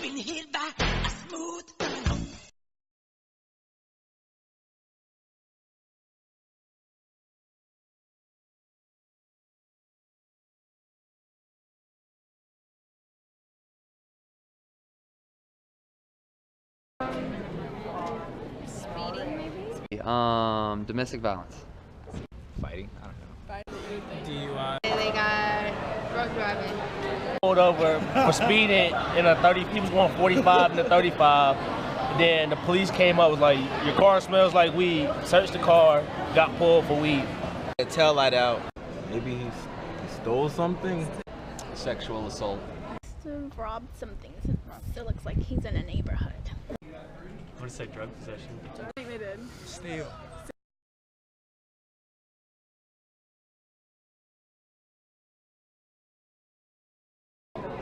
been hit by a smooth criminal. Speeding, maybe? Domestic violence. Fighting? I don't know. DUI. They got drug driving. Pulled over for speeding in a 30. He was going 45 in a 35. Then the police came up, was like, "Your car smells like weed." Searched the car, got pulled for weed. The tail light out. Maybe he stole something. Sexual assault. So robbed something since it looks like he's in a neighborhood. I want to say drug possession. I think they did. Steal.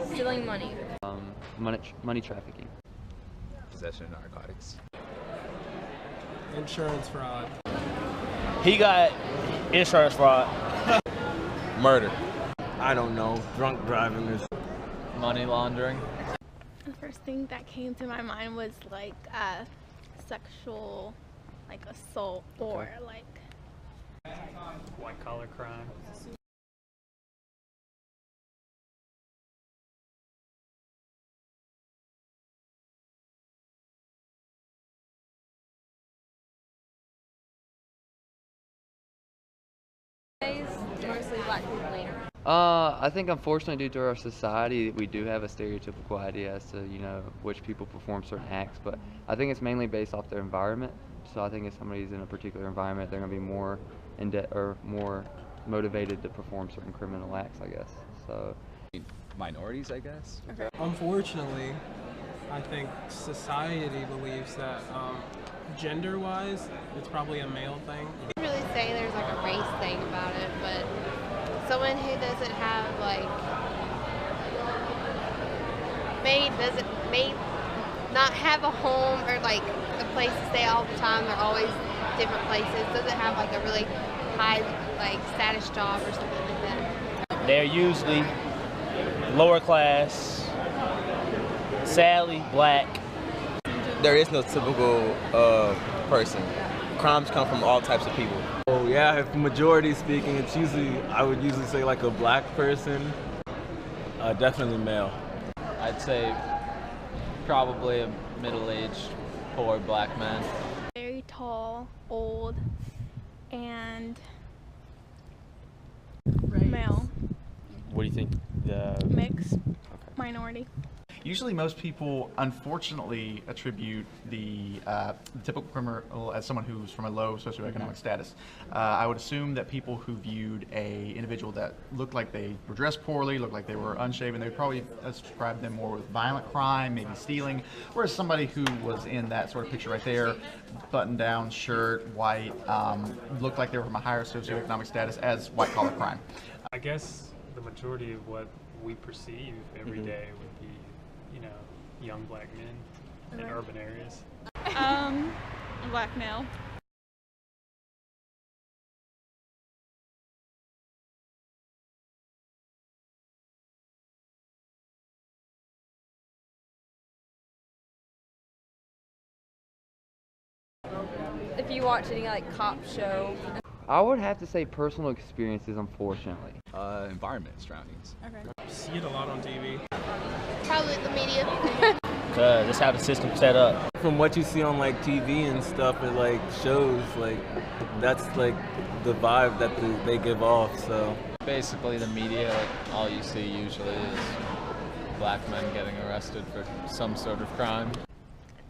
Stealing money. Money trafficking. Possession of narcotics. Insurance fraud. He got insurance fraud. Murder. I don't know. Drunk driving is Money laundering. The first thing that came to my mind was like sexual, like assault or like White collar crime. Mostly black people later. I think unfortunately due to our society, we do have a stereotypical idea as to, which people perform certain acts, but I think it's mainly based off their environment. So I think if somebody's in a particular environment, they're going to be more in debt or more motivated to perform certain criminal acts, I guess. So minorities, I guess. okay. Unfortunately, I think society believes that gender-wise, it's probably a male thing. I wouldn't really say there's like a race thing about it, but someone who doesn't have like may not have a home or like a place to stay all the time. They're always different places. Doesn't have like a really high like status job or something like that. They're usually lower class, sadly black. There is no typical person. Crimes come from all types of people. Oh yeah, if majority speaking, I would usually say like a black person. Definitely male. I'd say probably a middle-aged, poor black man. Very tall, old, and male, What do you think? mixed, minority. Usually most people, unfortunately, attribute the typical criminal as someone who's from a low socioeconomic status. I would assume that people who viewed a individual that looked like they were dressed poorly, looked like they were unshaven, they would probably describe them more with violent crime, maybe stealing, whereas somebody who was in that sort of picture right there, button-down shirt, white, looked like they were from a higher socioeconomic status as white-collar crime. I guess the majority of what we perceive every day would be, young black men in urban areas. Black male. If you watch any like cop show. I would have to say personal experiences, unfortunately. Environment, surroundings. Okay. See it a lot on TV. Probably the media. That's how the system's set up. From what you see on like TV and stuff, it like shows like that's like the vibe that they give off. So Basically the media, all you see usually is black men getting arrested for some sort of crime.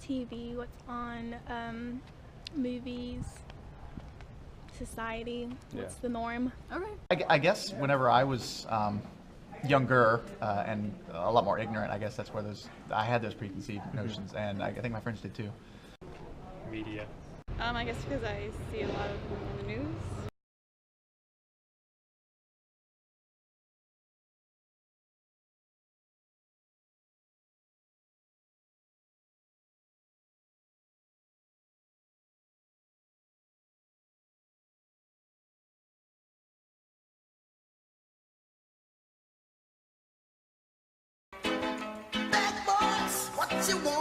TV, what's on, movies, society, what's the norm. Okay. I guess whenever I was younger and a lot more ignorant, I guess that's where I had those preconceived notions, and I think my friends did too. Media. I guess because I see a lot of them on the news. Bad boys, what you want.